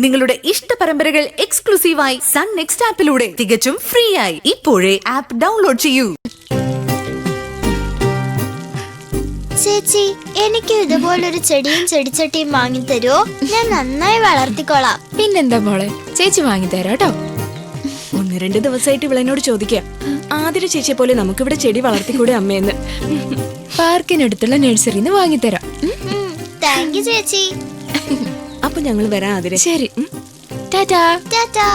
നിങ്ങളുടെ ഇഷ്ട പരമ്പരകൾ എക്സ്ക്ലൂസീവായി സൺ നെക്സ്റ്റ് ആപ്പിലൂടെ തികച്ചും ഫ്രീ ആയി ഇപ്പോഴേ ആപ്പ് ഡൗൺലോഡ് ചെയ്യൂ. ചേച്ചി, എനിക്ക് ഇതുപോലൊരു ചെടിയും ചെടിച്ചട്ടിയും വാങ്ങിത്തരുമോ? ഞാൻ നന്നായി വളർത്തിക്കോളാം. പിന്നെന്താ മോളെ, ചേച്ചി വാങ്ങിത്തരാം കേട്ടോ. 1-2 ദിവസമായിട്ട് ഇവളെന്നോട് ചോദിക്കുക, ആതിര ചേച്ചിയെ പോലെ നമുക്കിവിടെ ചെടി വളർത്തിക്കൂടെ അമ്മയെന്ന്. പാർക്കിനടുത്തുള്ള നഴ്സറിന്ന് വാങ്ങിത്തരാം. താങ്ക് യു ചേച്ചി. അപ്പൊ ഞങ്ങൾ വരാം ആതിര. ശരി, ടാറ്റാ. ടാറ്റാ.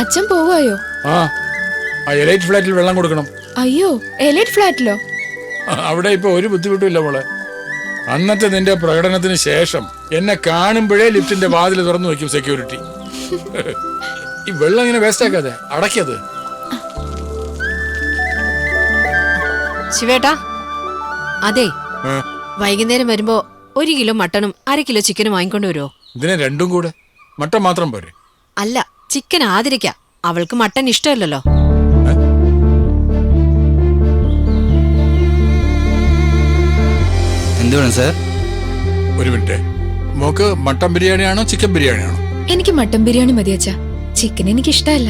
അച്ഛൻ പോവായോ? എലൈറ്റ് ഫ്ലാറ്റിൽ വെള്ളം കൊടുക്കണം. അയ്യോ, എലൈറ്റ് ഫ്ലാറ്റിലോ? അവിടെ ഇപ്പൊ ഒരു ബുദ്ധിമുട്ടില്ല മോളെ. അന്നത്തെ നിന്റെ പ്രകടനത്തിന് ശേഷം എന്നെ കാണുമ്പോഴേ ലിഫ്റ്റിന്റെ വാതിൽ തുറന്നു വെക്കും സെക്യൂരിറ്റി. ഈ വെള്ളം ഇങ്ങനെ വേസ്റ്റ് ആക്കാതെ അടയ്ക്കത്. ശിവേട്ടാ, അതെ, വൈകുന്നേരം വരുമ്പോ 1 കിലോ മട്ടണും 1/2 കിലോ ചിക്കനും വാങ്ങിക്കൊണ്ട് വരുമോ? ഇതിനെ രണ്ടും കൂടെ? മട്ടൻ മാത്രം പോരെ? അല്ല, ചിക്കൻ ആതിരയ്ക്ക. അവൾക്ക് മട്ടൻ ഇഷ്ടമല്ലല്ലോ. എന്ത് വേണം സാർ? ഒരു മിനിറ്റ്, മോക്ക് മട്ടൻ ബിരിയാണിയാണോ ചിക്കൻ ബിരിയാണിയാണോ? എനിക്ക് മട്ടൻ ബിരിയാണി മതി അച്ഛാ. ചിക്കൻ എനിക്ക് ഇഷ്ടമല്ല.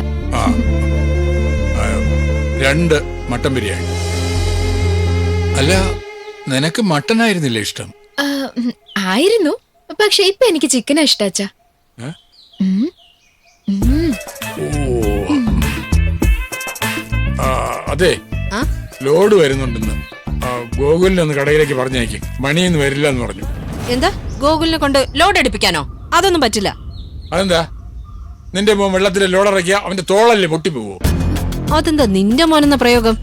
2 മട്ടൻ ബിരിയാണി. അല്ല, നിനക്ക് മട്ടൻ ആയിരുന്നില്ല ഇഷ്ടം? ആയിരുന്നു, പക്ഷെ ഇപ്പൊ എനിക്ക് ചിക്കനാ ഇഷ്ടം അച്ഛാ. അതെ, ലോഡ് വരുന്നുണ്ടെന്ന് ഗോകുലിനെ ഒന്ന് കടയിലേക്ക് പറഞ്ഞേക്ക്. മണിയൊന്നും വരില്ല എന്ന് പറഞ്ഞു. എന്താ, ഗോകുലിനെ കൊണ്ട് ലോഡ് എടുപ്പിക്കാനോ? അതൊന്നും പറ്റില്ല. അതെന്താ? നിന്റെ മോൻ വെള്ളത്തിലെ ലോഡിറക്കിയ അവന്റെ തോളല്ലേ പൊട്ടിപ്പോവോ? അതെന്താ നിന്റെ മോനെന്ന പ്രയോഗം?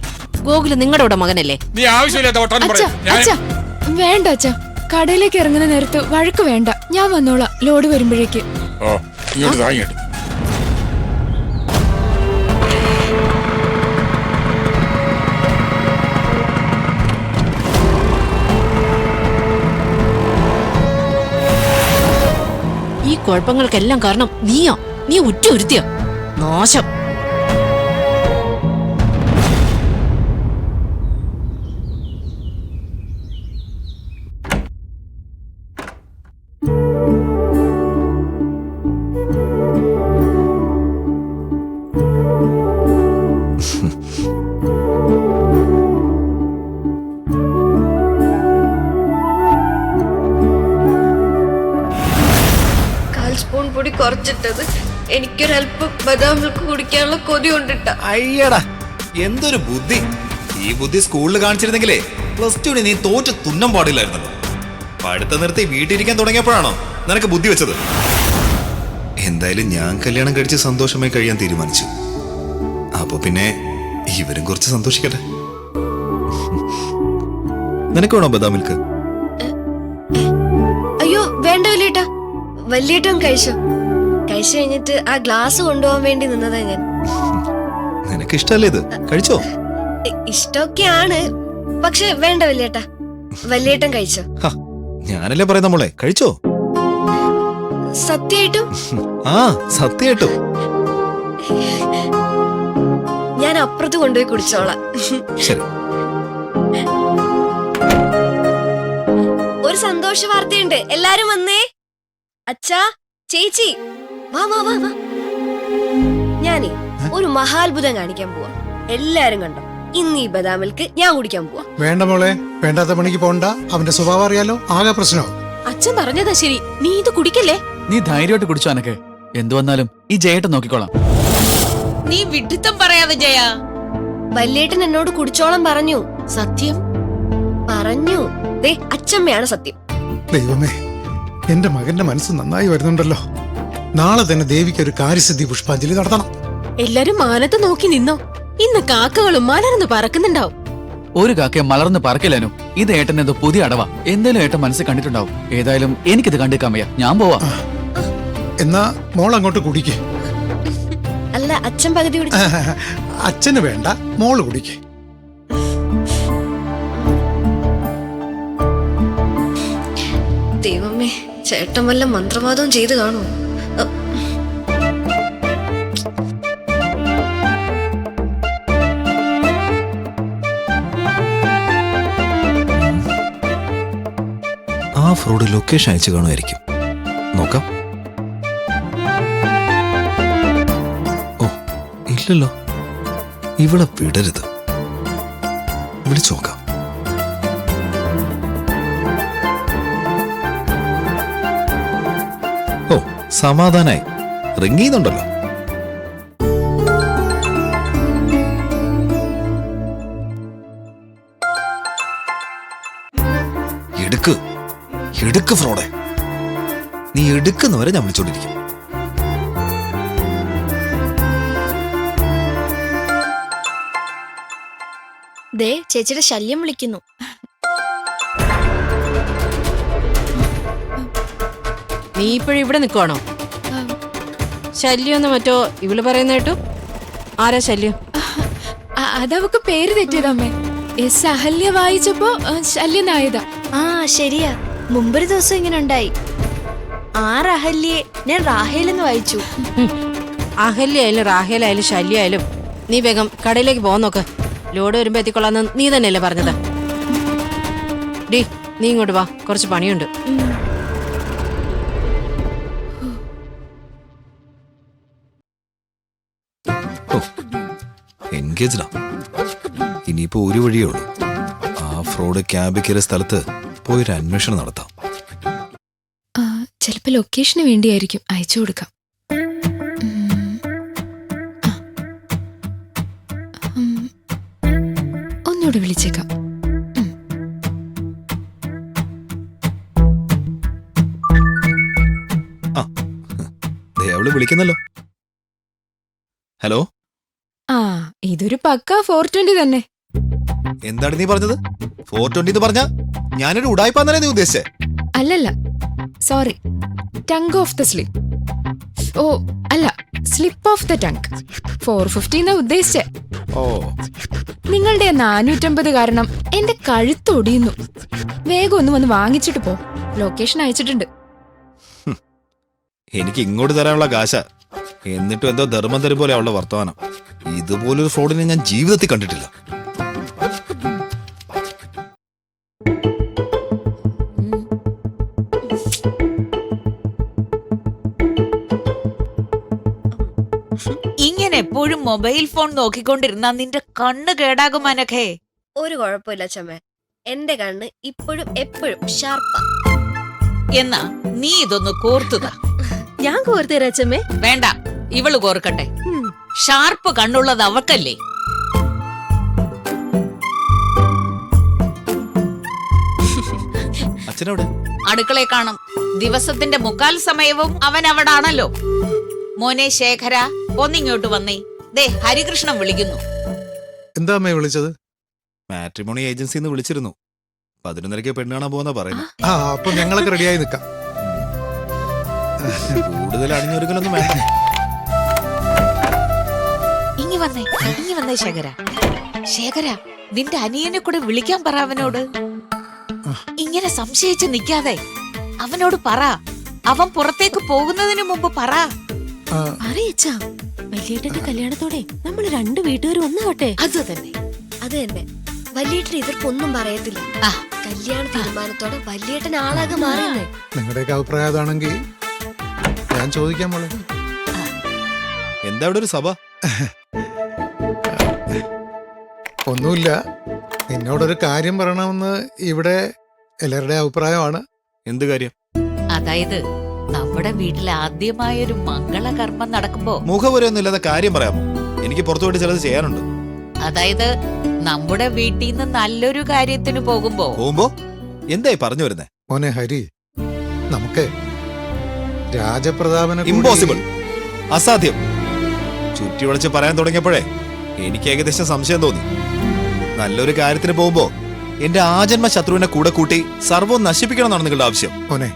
ഗോകുല് നിങ്ങളുടെ കൂടെ മകനല്ലേ? നീ ആവശ്യമില്ലാത്ത വർത്താനം പറയ്. വേണ്ട അച്ഛാ, കടയിലേക്ക് ഇറങ്ങുന്ന നേരത്ത് വഴക്ക് വേണ്ട. ഞാൻ വന്നോളാം ലോഡ് വരുമ്പോഴേക്ക്. ഓ, ഇങ്ങോട്ട് താങ്ങിട്ട്. ഈ കുഴപ്പങ്ങൾക്കെല്ലാം കാരണം നീയോ? നീ ഉറ്റുരുത്തിയോ? നാശം. പൊടി കുറച്ചിട്ടത് എനിക്കൊരല്പം ബദാം മിൽക്ക് കുടിക്കാനുള്ള കൊതി കൊണ്ടിട്ട. അയ്യടാ, എന്തൊരു ബുദ്ധി! ഈ ബുദ്ധി സ്കൂളിൽ കാണിച്ചിരുന്നെങ്കിലേ +2 നീ തോറ്റ് തുന്നം പാടില്ലായിരുന്നല്ലോ. പഠിത്തം നിർത്തി വീട്ടിലിരിക്കാൻ തുടങ്ങിയപ്പോഴാണോ നിനക്ക് ബുദ്ധി വെച്ചത്? എന്തായാലും ഞാൻ കല്യാണം കഴിച്ച് സന്തോഷമായി കഴിയാൻ തീരുമാനിച്ചു. അപ്പൊ പിന്നെ ഇവരും കുറച്ച് സന്തോഷിക്കട്ടെ. നിനക്ക് വേണോ ബദാം മിൽക്ക്? അയ്യോ വേണ്ട വല്യേട്ടാ. വല്യേട്ടൻ കഴിച്ചു കഴിഞ്ഞിട്ട് ആ ഗ്ലാസ് കൊണ്ടുപോകാൻ വേണ്ടി നിന്നതാ ഞാൻ. നിനക്ക് ഇഷ്ടല്ലേ ഇത്? കഴിച്ചോ? ഇഷ്ടമൊക്കെയാണ്, പക്ഷെ വേണ്ട വല്യേട്ടാ. വല്യേട്ടൻ കഴിച്ചോ? ഞാനല്ലേ പറയുന്ന മോളെ, കഴിച്ചോ? സത്യമായിട്ടും? ആ, സത്യമായിട്ടും. ഞാൻ അപ്പുറത്ത് കൊണ്ടുപോയി കുടിച്ചോളാം. ശരി. ഒരു സന്തോഷ വാർത്തയുണ്ട്, എല്ലാരും വന്നേ. അച്ഛാ, ചേച്ചി, വാ വാ വാ വാ. ഞാനേ ഒരു മഹാത്ഭുതം കാണിക്കാൻ പോവാ. എല്ലാരും കണ്ടോ, ഇന്ന് ഈ ബദാം മിൽക്ക് ഞാൻ കുടിക്കാൻ പോവാ. വേണ്ട മോളെ, വേണ്ടാത്ത പണിക്ക് പോണ്ട. അവന്റെ സ്വഭാവം അറിയാലോ, ആകെ പ്രശ്നമാവും. അച്ഛൻ പറഞ്ഞതാ ശരി, നീ ഇത് കുടിക്കല്ലേ. നീ ധൈര്യമായിട്ട് കുടിച്ചോ. അനക്ക് എന്തു വന്നാലും ഈ ജയേട്ടൻ നോക്കിക്കോളാം. നീ വിഡ്ഢിത്തം പറയാതെ ജയ. വല്യേട്ടൻ എന്നോട് കുടിച്ചോളം പറഞ്ഞു. സത്യം പറഞ്ഞു. ദേ, അച്ഛമ്മയാണ് സത്യം. ദൈവമേ, എന്റെ മകന്റെ മനസ്സ് നന്നായി വരുന്നുണ്ടല്ലോ. നാളെ തന്നെ ദേവിക്ക് ഒരു കാര്യസിദ്ധി പുഷ്പാഞ്ജലി നടത്തണം. എല്ലാരും മാനത്ത് നോക്കി നിന്നോ. ഇന്ന് കാക്കകളും മലർന്ന് പറക്കുന്നുണ്ടാവും. ഒരു കാക്കയെ മലർന്ന് പറക്കില്ലേനു. ഇത് ഏട്ടൻ എന്തോ പുതിയ അടവാ. എന്തായാലും ഏട്ടൻ മനസ്സിൽ കണ്ടിട്ടുണ്ടാവും. ഏതായാലും എനിക്കിത് കണ്ടിക്കാൻ വയ്യ, ഞാൻ പോവാ. എന്നാ മോൾ അങ്ങോട്ട് കുടിക്കേ. അല്ല, അച്ഛൻ പകുതി കുടിച്ചു. അച്ഛന് വേണ്ട, മോള് കുടിക്കേ. ദൈവമേ, ചേട്ടൻ വല്ല മന്ത്രവാദവും ചെയ്ത് കാണുമോ? ഫ്രോഡ് ലൊക്കേഷൻ അയച്ചു കാണുമായിരിക്കും. നോക്കാം. ഓ ഇല്ലല്ലോ, ഇവിടെ വിടരുത്. വിളിച്ചു നോക്കാം. ഓ സമാധാനായി, റിങ് ചെയ്യുന്നുണ്ടല്ലോ. എടുക്ക് എടുക്ക് ഫ്രോഡെ, നീ എടുക്കുന്നവരെ ഞാൻ വിളിച്ചോണ്ടിരിക്കും. ദേ ചേച്ചിയുടെ ശല്യം വിളിക്കുന്നു. നീ ഇപ്പോഴും ഇവിടെ നിൽക്കുവാണോ? ശല്യം മറ്റോ ഇവള് പറയുന്ന കേട്ടു. ആരാ ശല്യം? അതവക്ക് പേര് തെറ്റിയതമ്മേ. എസ് അഹല്യ വായിച്ചപ്പോ ശല്യനായതാ. ആ ശരിയാ, മുമ്പൊരു ദിവസം ഇങ്ങനെ ഉണ്ടായി. അഹല്യെ ഞാൻ റാഹേലെന്ന് വായിച്ചു. അഹല്യായാലും റാഹേലായാലും ശല്യായാലും നീ വേഗം കടയിലേക്ക് പോകാൻ നോക്ക്. ലോഡ് വരുമ്പോ എത്തിക്കൊള്ളാന്ന് നീ തന്നെയല്ലേ പറഞ്ഞത്? ഡി നീ ഇങ്ങോട്ട് വാ, കുറച്ച് പണിയുണ്ട്. എൻഗേജ്ഡാ. ഇനിയിപ്പോ ഒരു വഴിയേ ഉള്ളൂ. ആ ഫ്രോഡ് ക്യാബ് കയറിയ സ്ഥലത്ത് പോയൊരു അന്വേഷണം നടത്താം. ചിലപ്പോ ലൊക്കേഷന് വേണ്ടിയായിരിക്കും, അയച്ചു കൊടുക്കാം. ഒന്നുകൂടെ വിളിച്ചേക്കാം. അവള് വിളിക്കുന്നല്ലോ. ഹലോ, ഇതൊരു പക്ക 420 തന്നെ. എന്താണ് നീ പറഞ്ഞത്? 420 പറഞ്ഞ ഞാനൊരു ഉടായ്പാന്നല്ലേ നീ ഉദ്ദേശിച്ചേ? അല്ലല്ല, sorry, tongue of the slip. ഓ അല്ല, സ്ലിപ്പ് ഓഫ് ദ ടങ്. 450 ഉദ്ദേശിച്ചേ. ഓ, നിങ്ങളുടെ 450 കാരണം എന്റെ കഴുത്തൊടിയുന്നു. വേഗം ഒന്ന് വന്ന് വാങ്ങിച്ചിട്ട് പോ. ലൊക്കേഷൻ അയച്ചിട്ടുണ്ട്. എനിക്ക് ഇങ്ങോട്ട് തരാനുള്ള കാശ, എന്നിട്ടും എന്തോ ധർമ്മം തരും പോലെ അവളുടെ വർത്തമാനം. ഇതുപോലൊരു ഫ്രോഡിനെ ഞാൻ ജീവിതത്തിൽ കണ്ടിട്ടില്ല. ഇങ്ങനെ എപ്പോഴും മൊബൈൽ ഫോൺ നോക്കിക്കൊണ്ടിരുന്നാ നിന്റെ കണ്ണ് കേടാകും മനഖേ. ഒരു കുഴപ്പമില്ല ചമ്മ, എന്റെ കണ്ണ് ഇപ്പോഴും എപ്പോഴും ഷാർപ്പാ. എന്നാ നീ ഇതൊന്ന് കോർത്തുതാ. ഞാൻ കോർത്തരാച്ചമ്മേ. വേണ്ട, ഇവള് കോർക്കട്ടെ. ഷാർപ്പ് കണ്ണുള്ളത് അവക്കല്ലേ. അച്ഛനവിടെ അടുക്കളയെ കാണും. ദിവസത്തിന്റെ 3/4 സമയവും അവൻ അവിടാണല്ലോ. മോനെ ശേഖര, ഒന്നിങ്ങോട്ട് വന്നേ. ദേ ഹരികൃഷ്ണൻ വിളിക്കുന്നു. എന്താ അമ്മേ വിളിച്ചത്? മാട്രിമോണി ഏജൻസിന്ന് വിളിച്ചിരുന്നു. 11:30 പെണ്ണ് കാണാൻ പോകുന്ന പറയുന്നത്. അപ്പൊ ഞങ്ങളൊക്കെ റെഡിയായി നിൽക്കാം. കൂടുതൽ അണിഞ്ഞൊരുങ്ങലൊന്നും വേണ്ട. ഇങ്ങി വന്നേ ശേഖര. ശേഖര, നിന്റെ അനിയനെ കൂടെ വിളിക്കാൻ പറ അവനോട്. ഇങ്ങനെ സംശയിച്ച് നിൽക്കാതെ അവനോട് പറ. അവൻ പുറത്തേക്ക് പോകുന്നതിന് മുമ്പ് പറ. അറിയച്ചാ, വലിയേട്ടന്റെ കല്യാണത്തോടെ നമ്മൾ 2 വീട്ടുകാരും ഒന്നാവട്ടെ. അത് തന്നെ. വലിയേട്ടൻ എതിർപ്പൊന്നും പറയത്തില്ല. കല്യാണ തീരുമാനത്തോടെ വലിയേട്ടൻ ആളാകെ മാറുന്നേ. നിങ്ങളുടെയൊക്കെ അഭിപ്രായം അതാണെങ്കിൽ ഞാൻ ചോദിക്കാൻ പോലെ. എന്താ ഇവിടെ ഒരു സഭ? ഒന്നുമില്ല, നിന്നോടൊരു കാര്യം പറയണമെന്ന് ഇവിടെ എല്ലാവരുടെ അഭിപ്രായമാണ്. എന്ത് കാര്യം? അതായത് നമ്മുടെ വീട്ടിൽ ആദ്യമായൊരു മംഗളകർമ്മം നടക്കുമ്പോ മുഖവരൊന്നും ഇല്ലാതെ കാര്യം പറയാമോ? എനിക്ക് പുറത്തു പോയിട്ട് ചിലത് ചെയ്യാനുണ്ട്. അതായത് നമ്മുടെ വീട്ടിൽ നിന്ന് നല്ലൊരു കാര്യത്തിന് പോകുമ്പോ എന്തായി പറഞ്ഞു വരുന്നേ? മോനെ ഹരി, നമുക്ക് രാജപ്രതാപനെ ഇമ്പോസിബിൾ, അസാധ്യം. ചുറ്റി വിളിച്ച് പറയാൻ തുടങ്ങിയപ്പോഴേ എനിക്ക് ഏകദേശം സംശയം തോന്നി. നല്ലൊരു കാര്യത്തിന് പോകുമ്പോ എന്റെ ആജന്മ ശത്രുവിനെ കൂടെ കൂട്ടി സർവ്വം നശിപ്പിക്കണം എന്നാണ് നിങ്ങളുടെ ആവശ്യം. മോനെ,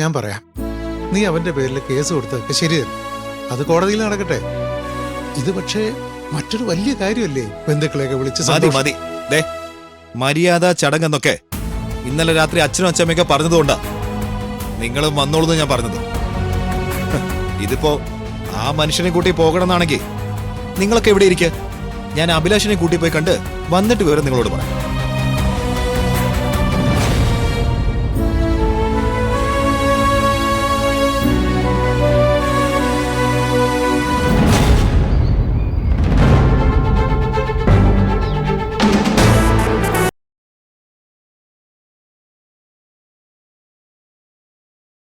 ഞാൻ പറയാം, നീ അവന്റെ പേരിൽ കേസ് കൊടുത്തൊക്കെ ശരി തന്നെ. അത് കോടതിയിൽ നടക്കട്ടെ. ഇത് പക്ഷേ മറ്റൊരു വലിയ കാര്യമല്ലേ? ബന്ധുക്കളെയൊക്കെ വിളിച്ച് മതി. ദേ, മര്യാദ ചടങ്ങെന്നൊക്കെ ഇന്നലെ രാത്രി അച്ഛനും അച്ഛമ്മയൊക്കെ പറഞ്ഞതുകൊണ്ടാ നിങ്ങളും വന്നോളൂന്ന് ഞാൻ പറഞ്ഞത്. ഇതിപ്പോ ആ മനുഷ്യനെ കൂട്ടി പോകണമെന്നാണെങ്കിൽ നിങ്ങളൊക്കെ എവിടെ ഇരിക്കുക? ഞാൻ അഭിലാഷിനെ കൂട്ടി പോയി കണ്ട് വന്നിട്ട് വിവരം നിങ്ങളോട് പറയാം.